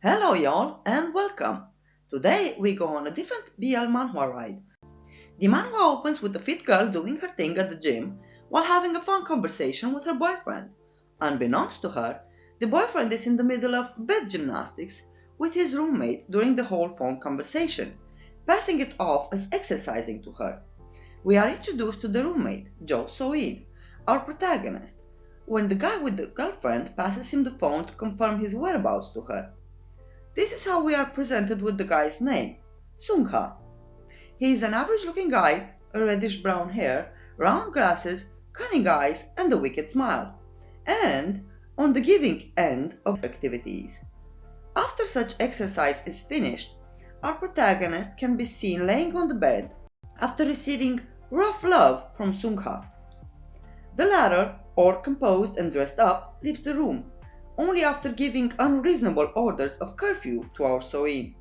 Hello y'all and welcome! Today we go on a different BL manhwa ride. The manhwa opens with a fit girl doing her thing at the gym while having a fun conversation with her boyfriend. Unbeknownst to her, the boyfriend is in the middle of bed gymnastics with his roommate during the whole phone conversation, passing it off as exercising to her. We are introduced to the roommate, Jo So-in, our protagonist, when the guy with the girlfriend passes him the phone to confirm his whereabouts to her. This is how we are presented with the guy's name, Sungha. He is an average looking guy, a reddish brown hair, round glasses, cunning eyes, and a wicked smile. And on the giving end of activities. After such exercise is finished, our protagonist can be seen laying on the bed after receiving rough love from Sungha. The latter, all composed and dressed up, leaves the room, only after giving unreasonable orders of curfew to our So-in.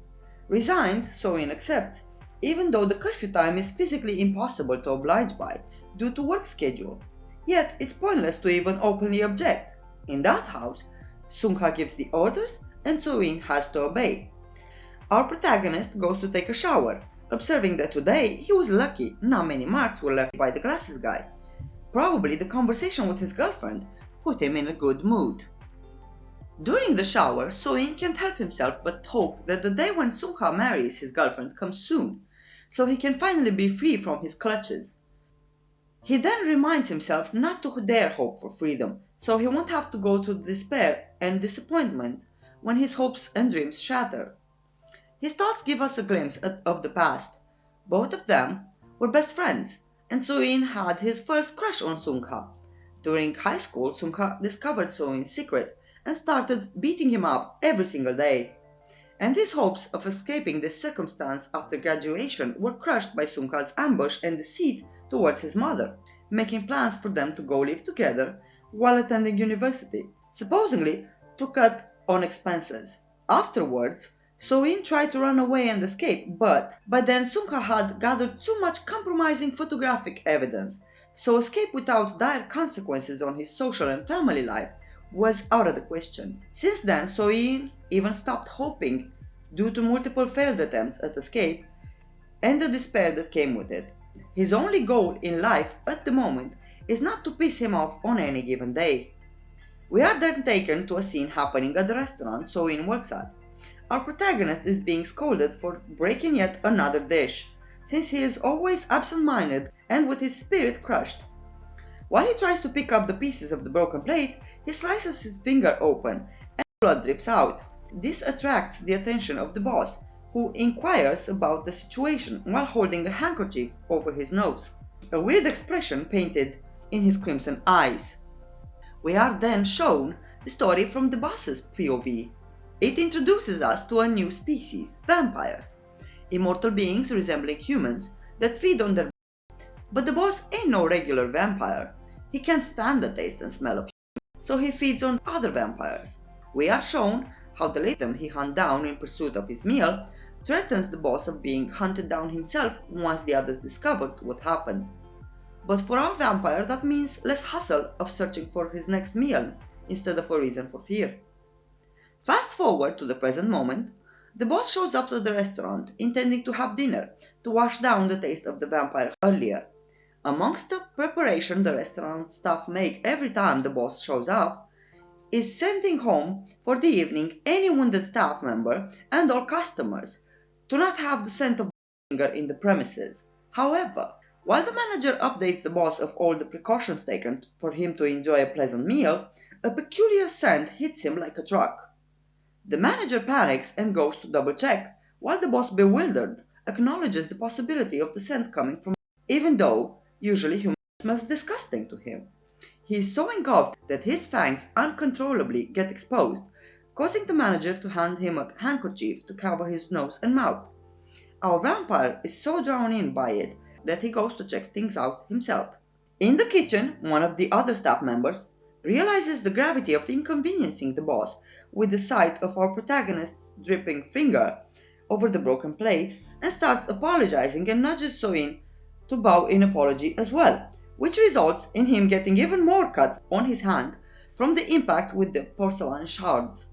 Resigned, So-in accepts, even though the curfew time is physically impossible to oblige by due to work schedule. Yet it's pointless to even openly object. In that house, Sungha gives the orders and So-in has to obey. Our protagonist goes to take a shower, observing that today he was lucky not many marks were left by the glasses guy. Probably the conversation with his girlfriend put him in a good mood. During the shower, So-in can't help himself but hope that the day when Sungha marries his girlfriend comes soon, so he can finally be free from his clutches. He then reminds himself not to dare hope for freedom, so he won't have to go through despair and disappointment when his hopes and dreams shatter. His thoughts give us a glimpse of the past. Both of them were best friends, and So-in had his first crush on Sungha. During high school, Sungha discovered So-in's secret and started beating him up every single day. And his hopes of escaping this circumstance after graduation were crushed by Sungha's ambush and deceit towards his mother, making plans for them to go live together while attending university, supposedly to cut on expenses. Afterwards, So-in tried to run away and escape, but by then Sungha had gathered too much compromising photographic evidence, so escape without dire consequences on his social and family life was out of the question. Since then, So-in even stopped hoping due to multiple failed attempts at escape and the despair that came with it. His only goal in life at the moment is not to piss him off on any given day. We are then taken to a scene happening at the restaurant So-in works at. Our protagonist is being scolded for breaking yet another dish, since he is always absent-minded and with his spirit crushed. While he tries to pick up the pieces of the broken plate, he slices his finger open and blood drips out. This attracts the attention of the boss, who inquires about the situation while holding a handkerchief over his nose, a weird expression painted in his crimson eyes. We are then shown the story from the boss's POV. It introduces us to a new species, vampires, immortal beings resembling humans that feed on their. But the boss ain't no regular vampire. He can't stand the taste and smell of humans, so he feeds on other vampires. We are shown how the latest he hunts down in pursuit of his meal threatens the boss of being hunted down himself once the others discovered what happened. But for our vampire, that means less hassle of searching for his next meal instead of a reason for fear. Fast forward to the present moment, the boss shows up to the restaurant intending to have dinner to wash down the taste of the vampire earlier. Amongst the preparation the restaurant staff make every time the boss shows up is sending home for the evening any wounded staff member and all customers to not have the scent of finger in the premises. However, while the manager updates the boss of all the precautions taken for him to enjoy a pleasant meal, a peculiar scent hits him like a truck. The manager panics and goes to double check, while the boss, bewildered, acknowledges the possibility of the scent coming from, even though usually humans smells disgusting to him. He is so engulfed that his fangs uncontrollably get exposed, causing the manager to hand him a handkerchief to cover his nose and mouth. Our vampire is so drawn in by it that he goes to check things out himself. In the kitchen, one of the other staff members realizes the gravity of inconveniencing the boss with the sight of our protagonist's dripping finger over the broken plate and starts apologizing and nudges So-in to bow in apology as well, which results in him getting even more cuts on his hand from the impact with the porcelain shards.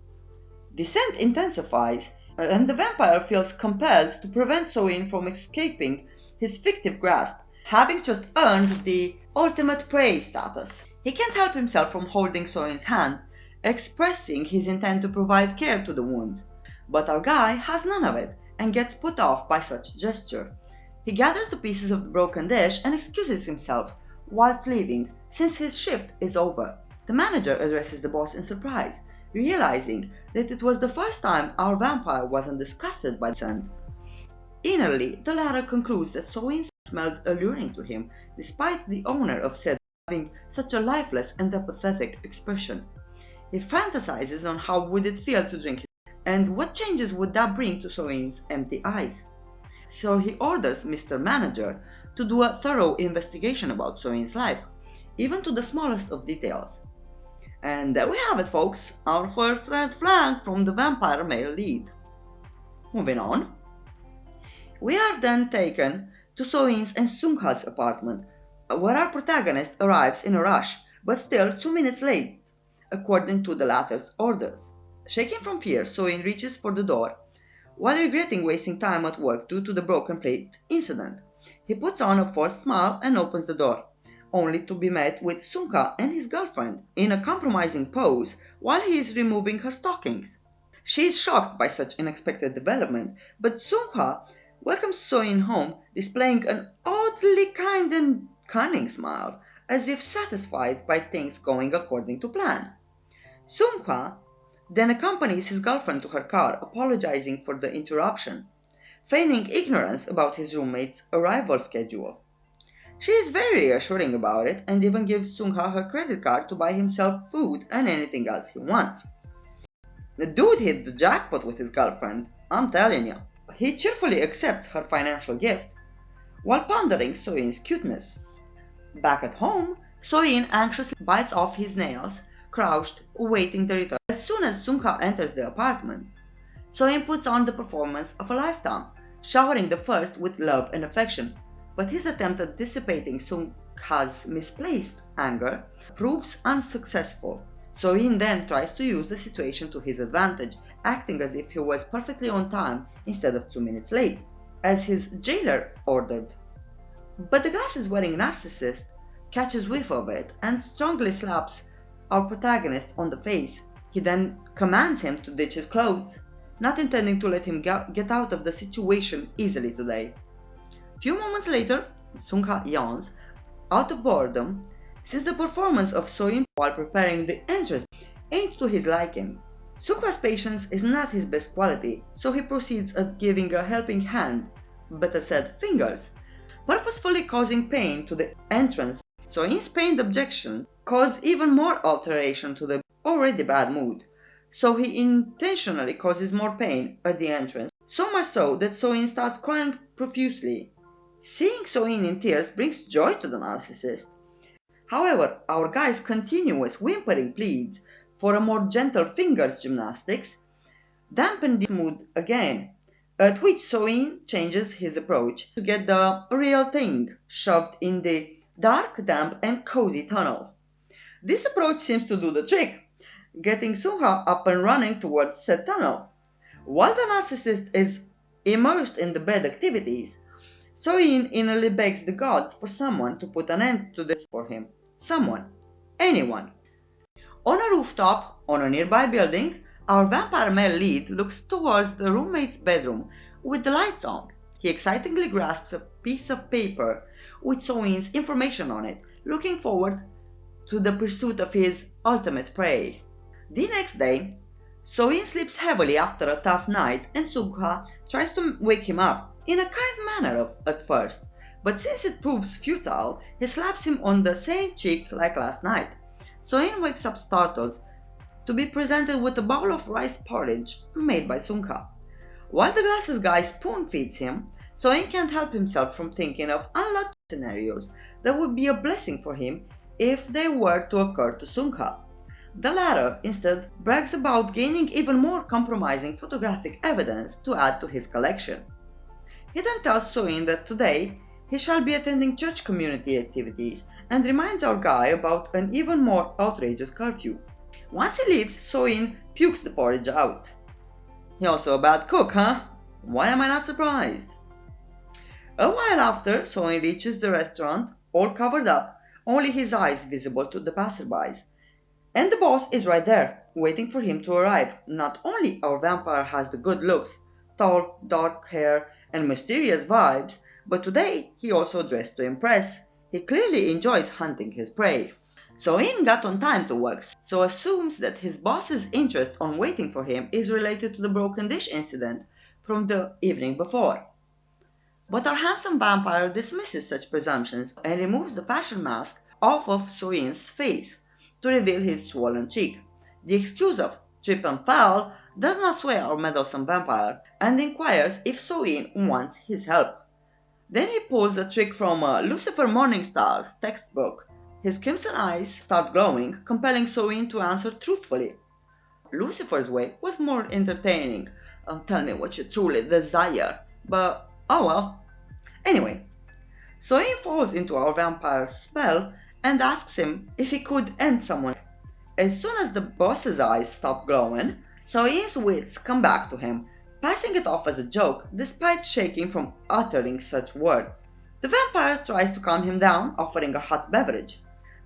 The scent intensifies, and the vampire feels compelled to prevent Soin from escaping his fictive grasp, having just earned the ultimate prey status. He can't help himself from holding Soin's hand, expressing his intent to provide care to the wounds. But our guy has none of it and gets put off by such gesture. He gathers the pieces of the broken dish and excuses himself whilst leaving, since his shift is over. The manager addresses the boss in surprise, realizing that it was the first time our vampire wasn't disgusted by the scent. Innerly, the latter concludes that Soin smelled alluring to him, despite the owner of said having such a lifeless and apathetic expression. He fantasizes on how would it feel to drink it, and what changes would that bring to Soin's empty eyes. So he orders Mr. Manager to do a thorough investigation about Soin's life, even to the smallest of details. And there we have it, folks, our first red flag from the vampire male lead. Moving on, we are then taken to Soin's and Sungha's apartment, where our protagonist arrives in a rush, but still 2 minutes late, according to the latter's orders. Shaking from fear, Soin reaches for the door, while regretting wasting time at work due to the broken plate incident. He puts on a forced smile and opens the door, only to be met with Sungha and his girlfriend in a compromising pose while he is removing her stockings. She is shocked by such unexpected development, but Sungha welcomes Soin home, displaying an oddly kind and cunning smile, as if satisfied by things going according to plan. Sungha then accompanies his girlfriend to her car, apologizing for the interruption, feigning ignorance about his roommate's arrival schedule. She is very reassuring about it and even gives Sungha her credit card to buy himself food and anything else he wants. The dude hit the jackpot with his girlfriend, I'm telling you. He cheerfully accepts her financial gift, while pondering Soin's cuteness. Back at home, Soin anxiously bites off his nails, crouched, awaiting the return. As soon as Sungha enters the apartment, Soin puts on the performance of a lifetime, showering the first with love and affection. But his attempt at dissipating Sungha's misplaced anger proves unsuccessful. Soin then tries to use the situation to his advantage, acting as if he was perfectly on time instead of 2 minutes late, as his jailer ordered. But the glasses-wearing narcissist catches whiff of it and strongly slaps our protagonist on the face. He then commands him to ditch his clothes, not intending to let him get out of the situation easily today. Few moments later, Sungha yawns, out of boredom, since the performance of Soin while preparing the entrance ain't to his liking. Sungha's patience is not his best quality, so he proceeds at giving a helping hand, better said fingers, purposefully causing pain to the entrance. Soin's pained objections cause even more alteration to the already bad mood, so he intentionally causes more pain at the entrance, so much so that Soin starts crying profusely. Seeing Soin in tears brings joy to the narcissist. However, our guy's continuous whimpering pleads for a more gentle fingers gymnastics dampen this mood again, at which Soin changes his approach to get the real thing shoved in the dark, damp, and cozy tunnel. This approach seems to do the trick, getting Sungha up and running towards said tunnel. While the narcissist is immersed in the bed activities, Soin innerly begs the gods for someone to put an end to this for him. Someone. Anyone. On a rooftop, on a nearby building, our vampire male lead looks towards the roommate's bedroom with the lights on. He excitingly grasps a piece of paper with Soin's information on it, looking forward to the pursuit of his ultimate prey. The next day, Soin sleeps heavily after a tough night and Sungha tries to wake him up, in a kind manner at first, but since it proves futile, he slaps him on the same cheek like last night. Soin wakes up startled to be presented with a bowl of rice porridge made by Sungha. While the glasses guy spoon feeds him, Soin can't help himself from thinking of unlucky scenarios that would be a blessing for him if they were to occur to Sungha. The latter instead brags about gaining even more compromising photographic evidence to add to his collection. He then tells Soin that today he shall be attending church community activities and reminds our guy about an even more outrageous curfew. Once he leaves, Soin pukes the porridge out. He also a bad cook, huh? Why am I not surprised? A while after, Soin reaches the restaurant, all covered up, only his eyes visible to the passerbys. And the boss is right there, waiting for him to arrive. Not only our vampire has the good looks, tall, dark hair, and mysterious vibes, but today he also dressed to impress. He clearly enjoys hunting his prey. Soin got on time to work, so assumes that his boss's interest on waiting for him is related to the broken dish incident from the evening before. But our handsome vampire dismisses such presumptions and removes the fashion mask off of Soin's face to reveal his swollen cheek. The excuse of trip and fall does not sway our meddlesome vampire and inquires if Soin wants his help. Then he pulls a trick from Lucifer Morningstar's textbook. His crimson eyes start glowing, compelling Soin to answer truthfully. Lucifer's way was more entertaining. Tell me what you truly desire. But, oh well. Anyway, Soin falls into our vampire's spell and asks him if he could end someone. As soon as the boss's eyes stop glowing, Soin's wits come back to him, passing it off as a joke despite shaking from uttering such words. The vampire tries to calm him down, offering a hot beverage.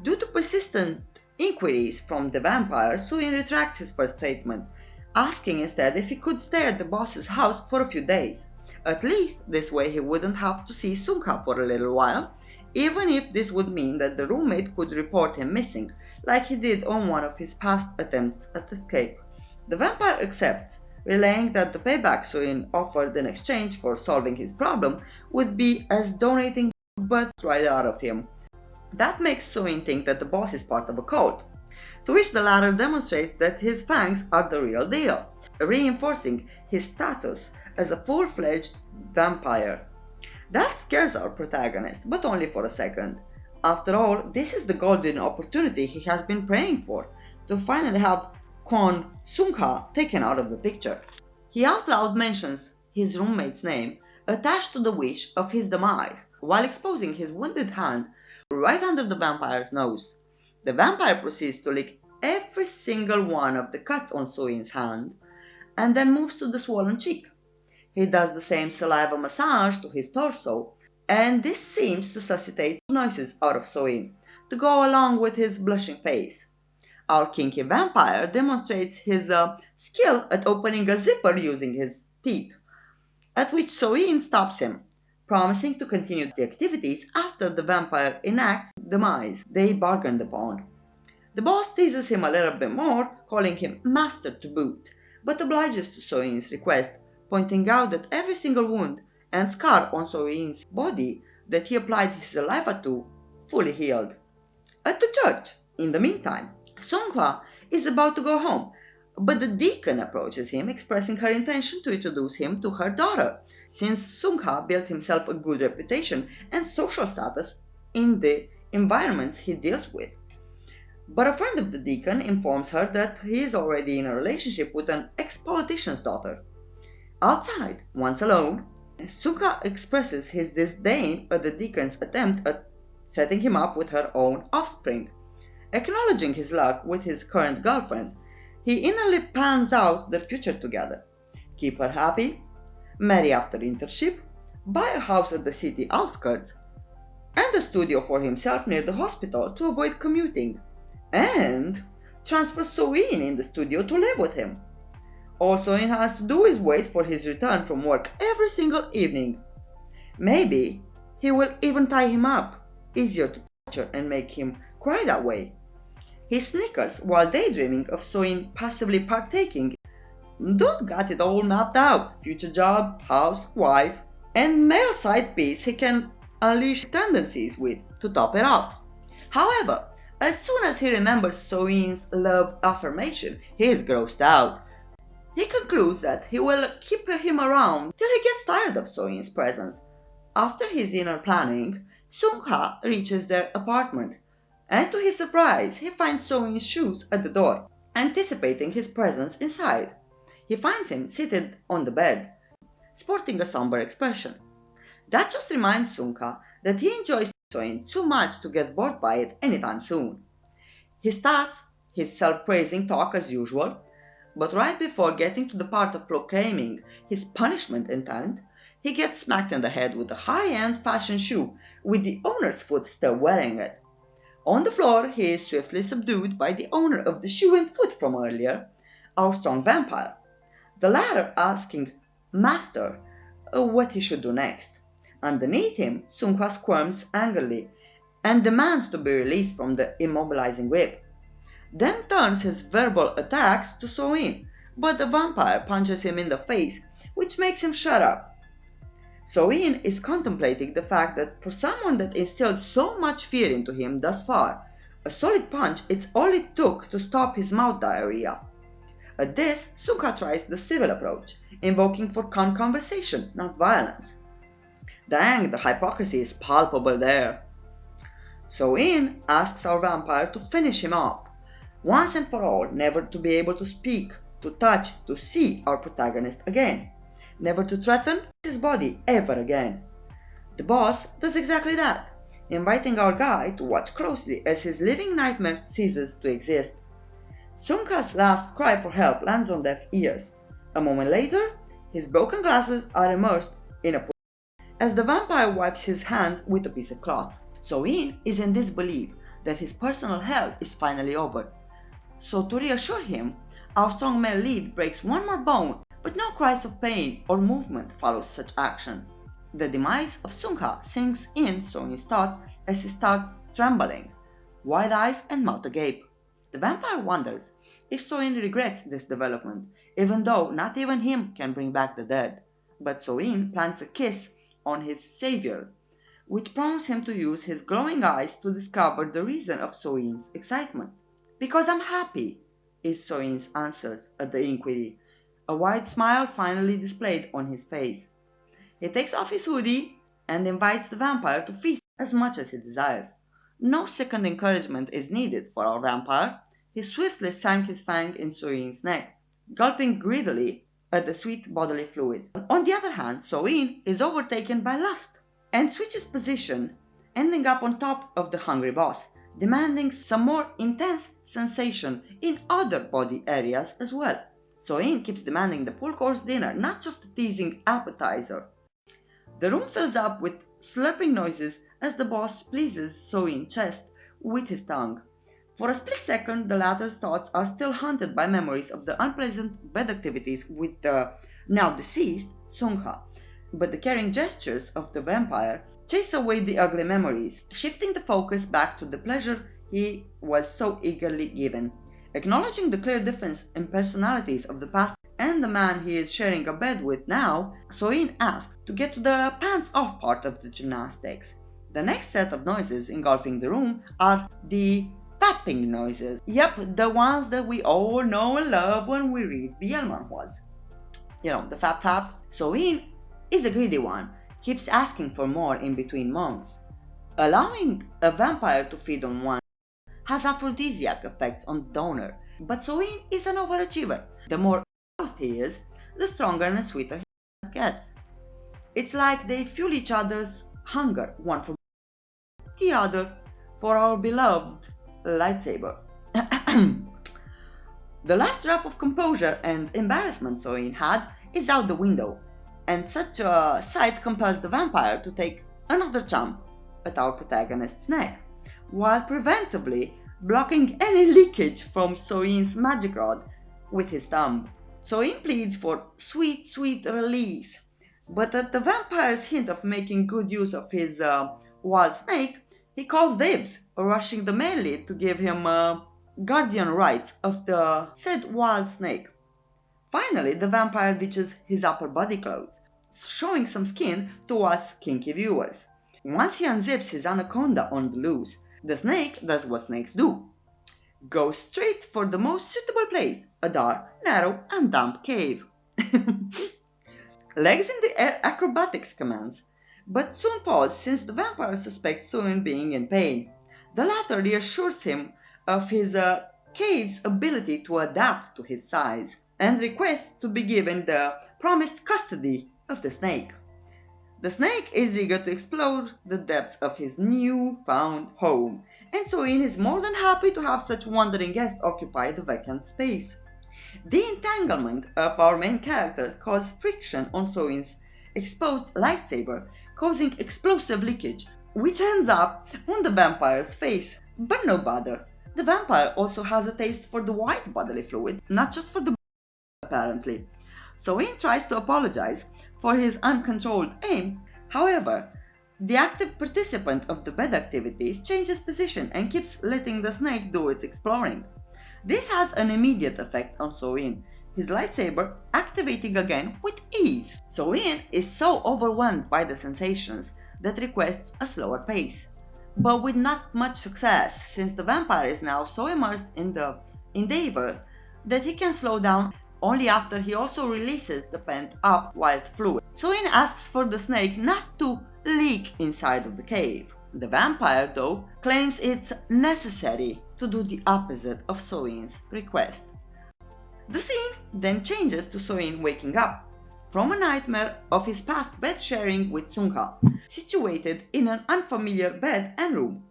Due to persistent inquiries from the vampire, Soin retracts his first statement, asking instead if he could stay at the boss's house for a few days. At least this way he wouldn't have to see Sungha for a little while, even if this would mean that the roommate could report him missing, like he did on one of his past attempts at escape. The vampire accepts, relaying that the payback Soin offered in exchange for solving his problem would be as donating butt right out of him. That makes Soin think that the boss is part of a cult, to which the latter demonstrates that his fangs are the real deal, reinforcing his status as a full-fledged vampire. That scares our protagonist, but only for a second. After all, this is the golden opportunity he has been praying for, to finally have Kwon Sungha taken out of the picture. He out loud mentions his roommate's name, attached to the wish of his demise, while exposing his wounded hand right under the vampire's nose. The vampire proceeds to lick every single one of the cuts on Soin's hand, and then moves to the swollen cheek. He does the same saliva massage to his torso, and this seems to suscitate noises out of Soin, to go along with his blushing face. Our kinky vampire demonstrates his skill at opening a zipper using his teeth, at which Soin stops him, promising to continue the activities after the vampire enacts the demise they bargained upon. The boss teases him a little bit more, calling him master to boot, but obliges to Soin's request, pointing out that every single wound and scar on Soin's body that he applied his saliva to fully healed. At the church, in the meantime, Sungha is about to go home, but the deacon approaches him, expressing her intention to introduce him to her daughter, since Sungha built himself a good reputation and social status in the environments he deals with. But a friend of the deacon informs her that he is already in a relationship with an ex-politician's daughter. Outside, once alone, Sungha expresses his disdain at the deacon's attempt at setting him up with her own offspring. Acknowledging his luck with his current girlfriend, he innerly plans out their future together. Keep her happy, marry after internship, buy a house at the city outskirts, and a studio for himself near the hospital to avoid commuting, and transfer Soin in the studio to live with him. All Soin has to do is wait for his return from work every single evening. Maybe he will even tie him up, easier to torture and make him cry that way. He snickers while daydreaming of Soin passively partaking. Dude got it all mapped out: future job, house, wife, and male side piece he can unleash tendencies with to top it off. However, as soon as he remembers Soin's love affirmation, he is grossed out. He concludes that he will keep him around till he gets tired of Soin's presence. After his inner planning, Sungha reaches their apartment, and to his surprise, he finds Soin's shoes at the door, anticipating his presence inside. He finds him seated on the bed, sporting a somber expression. That just reminds Sungha that he enjoys Soin too much to get bored by it anytime soon. He starts his self-praising talk as usual, But right before getting to the part of proclaiming his punishment intent, he gets smacked in the head with a high-end fashion shoe with the owner's foot still wearing it. On the floor, he is swiftly subdued by the owner of the shoe and foot from earlier, our strong vampire, the latter asking Master what he should do next. Underneath him, Sungha squirms angrily and demands to be released from the immobilizing grip, then turns his verbal attacks to So-in, but the vampire punches him in the face, which makes him shut up. So-in is contemplating the fact that for someone that instilled so much fear into him thus far, a solid punch is all it took to stop his mouth diarrhea. At this, Sungha tries the civil approach, invoking for calm conversation, not violence. Dang, the hypocrisy is palpable there. So-in asks our vampire to finish him off, once and for all, never to be able to speak, to touch, to see our protagonist again, never to threaten his body ever again. The boss does exactly that, inviting our guy to watch closely as his living nightmare ceases to exist. Sungha's last cry for help lands on deaf ears. A moment later, his broken glasses are immersed in a pool as the vampire wipes his hands with a piece of cloth. So-in is in disbelief that his personal hell is finally over. So to reassure him, our strong male lead breaks one more bone, but no cries of pain or movement follows such action. The demise of Sungha sinks in So-in's thoughts as he starts trembling, wide eyes and mouth agape. The vampire wonders if So-in regrets this development, even though not even him can bring back the dead. But So-in plants a kiss on his savior, which prompts him to use his glowing eyes to discover the reason of So-in's excitement. Because I'm happy, is So-in's answer at the inquiry, a wide smile finally displayed on his face. He takes off his hoodie and invites the vampire to feast as much as he desires. No second encouragement is needed for our vampire. He swiftly sank his fang in So-in's neck, gulping greedily at the sweet bodily fluid. On the other hand, So-in is overtaken by lust and switches position, ending up on top of the hungry boss, demanding some more intense sensation in other body areas as well. So-in keeps demanding the full course dinner, not just a teasing appetizer. The room fills up with slurping noises as the boss pleases So-in's chest with his tongue. For a split second, the latter's thoughts are still haunted by memories of the unpleasant bed activities with the now deceased Sungha, but the caring gestures of the vampire chase away the ugly memories, shifting the focus back to the pleasure he was so eagerly given. Acknowledging the clear difference in personalities of the past and the man he is sharing a bed with now, So-in asks to get to the pants-off part of the gymnastics. The next set of noises engulfing the room are the tapping noises. Yep, the ones that we all know and love when we read BL manhwas. You know, the fap tap. So-in is a greedy one, keeps asking for more in between months. Allowing a vampire to feed on one has aphrodisiac effects on the donor, but So-in is an overachiever. The more aroused he is, the stronger and sweeter he gets. It's like they fuel each other's hunger, one for the other for our beloved lightsaber. The last drop of composure and embarrassment So-in had is out the window, and such a sight compels the vampire to take another jump at our protagonist's neck, while preventively blocking any leakage from So-in's magic rod with his thumb. So-in pleads for sweet, sweet release, but at the vampire's hint of making good use of his wild snake, he calls dibs, rushing the male lead to give him guardian rights of the said wild snake. Finally, the vampire ditches his upper body clothes, showing some skin to us kinky viewers. Once he unzips his anaconda on the loose, the snake does what snakes do. Goes straight for the most suitable place, a dark, narrow, and damp cave. Legs in the air acrobatics commands, but soon pause since the vampire suspects So-in being in pain. The latter reassures him of his cave's ability to adapt to his size, and requests to be given the promised custody of the snake. The snake is eager to explore the depths of his new-found home, and So-in is more than happy to have such wandering guests occupy the vacant space. The entanglement of our main characters caused friction on Soin's exposed lightsaber, causing explosive leakage, which ends up on the vampire's face. But no bother. The vampire also has a taste for the white bodily fluid, not just for the apparently. Soin tries to apologize for his uncontrolled aim. However, the active participant of the bed activities changes position and keeps letting the snake do its exploring. This has an immediate effect on Soin, his lightsaber activating again with ease. Soin is so overwhelmed by the sensations that requests a slower pace, but with not much success since the vampire is now so immersed in the endeavor that he can slow down only after he also releases the pent-up wild fluid. Soin asks for the snake not to leak inside of the cave. The vampire, though, claims it's necessary to do the opposite of Soin's request. The scene then changes to Soin waking up from a nightmare of his past bed sharing with Sungha, situated in an unfamiliar bed and room.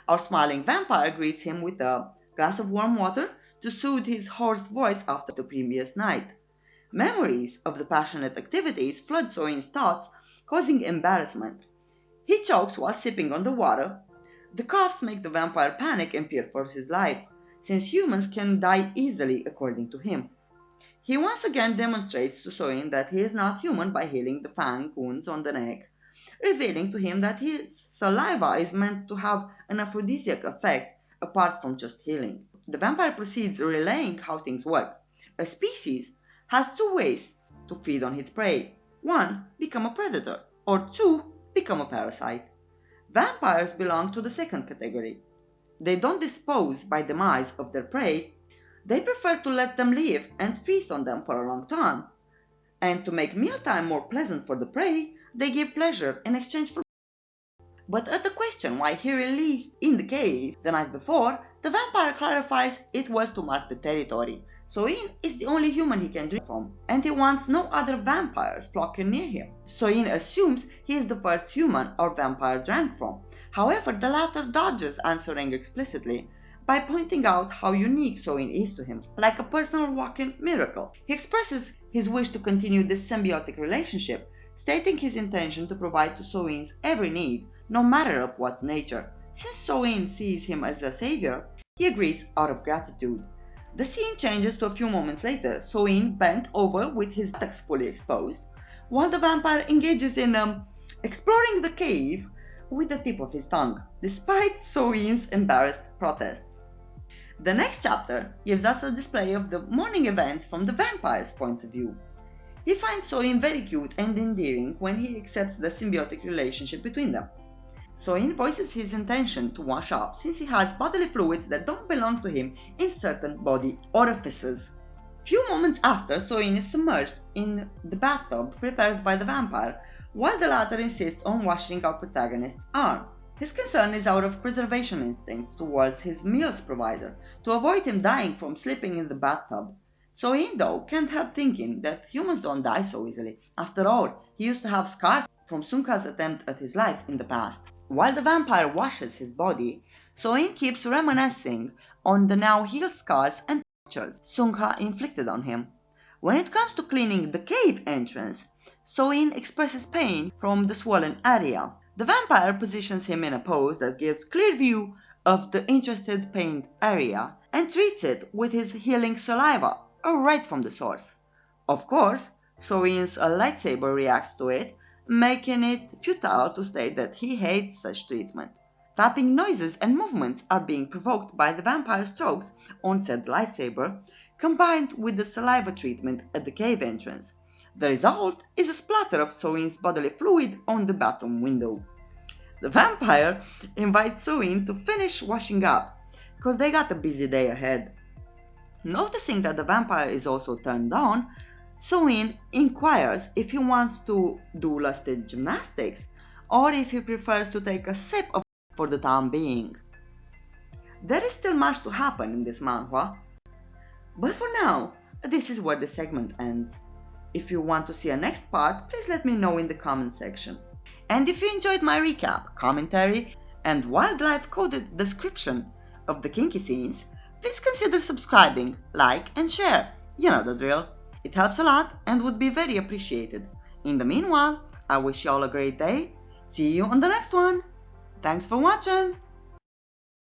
Our smiling vampire greets him with a glass of warm water to soothe his hoarse voice after the previous night. Memories of the passionate activities flood Soin's thoughts, causing embarrassment. He chokes while sipping on the water. The coughs make the vampire panic and fear for his life, since humans can die easily according to him. He once again demonstrates to Soin that he is not human by healing the fang wounds on the neck, revealing to him that his saliva is meant to have an aphrodisiac effect apart from just healing. The vampire proceeds relaying how things work. A species has two ways to feed on its prey. One, become a predator, or two, become a parasite. Vampires belong to the second category. They don't dispose by demise of their prey, they prefer to let them live and feast on them for a long time. And to make mealtime more pleasant for the prey, they give pleasure in exchange for. But at the question why he released in the cave the night before, the vampire clarifies it was to mark the territory. Soin is the only human he can drink from, and he wants no other vampires flocking near him. Soin assumes he is the first human or vampire drank from. However, the latter dodges answering explicitly by pointing out how unique Soin is to him, like a personal walking miracle. He expresses his wish to continue this symbiotic relationship, stating his intention to provide to Soin's every need, no matter of what nature. Since Soin sees him as a savior, he agrees out of gratitude. The scene changes to a few moments later, Soin bent over with his buttocks fully exposed, while the vampire engages in exploring the cave with the tip of his tongue, despite Soin's embarrassed protests. The next chapter gives us a display of the morning events from the vampire's point of view. He finds Soin very cute and endearing when he accepts the symbiotic relationship between them. Soin voices his intention to wash up since he has bodily fluids that don't belong to him in certain body orifices. Few moments after, Soin is submerged in the bathtub prepared by the vampire, while the latter insists on washing our protagonist's arm. His concern is out of preservation instincts towards his meals provider, to avoid him dying from sleeping in the bathtub. Soin, though, can't help thinking that humans don't die so easily. After all, he used to have scars from Sungha's attempt at his life in the past. While the vampire washes his body, Soin keeps reminiscing on the now healed scars and tortures Sungha inflicted on him. When it comes to cleaning the cave entrance, Soin expresses pain from the swollen area. The vampire positions him in a pose that gives clear view of the interested pained area and treats it with his healing saliva, right from the source. Of course, Soin's lightsaber reacts to it, making it futile to state that he hates such treatment. Tapping noises and movements are being provoked by the vampire strokes on said lightsaber, combined with the saliva treatment at the cave entrance. The result is a splatter of Soin's bodily fluid on the bathroom window. The vampire invites Soin to finish washing up, cause they got a busy day ahead. Noticing that the vampire is also turned on, Soin inquires if he wants to do lusted gymnastics or if he prefers to take a sip of for the time being. There is still much to happen in this manhwa, but for now, this is where the segment ends. If you want to see a next part, please let me know in the comment section. And if you enjoyed my recap, commentary, and wildlife coded description of the kinky scenes, please consider subscribing, like, and share. You know the drill. It helps a lot and would be very appreciated. In the meanwhile, I wish you all a great day. See you on the next one. Thanks for watching.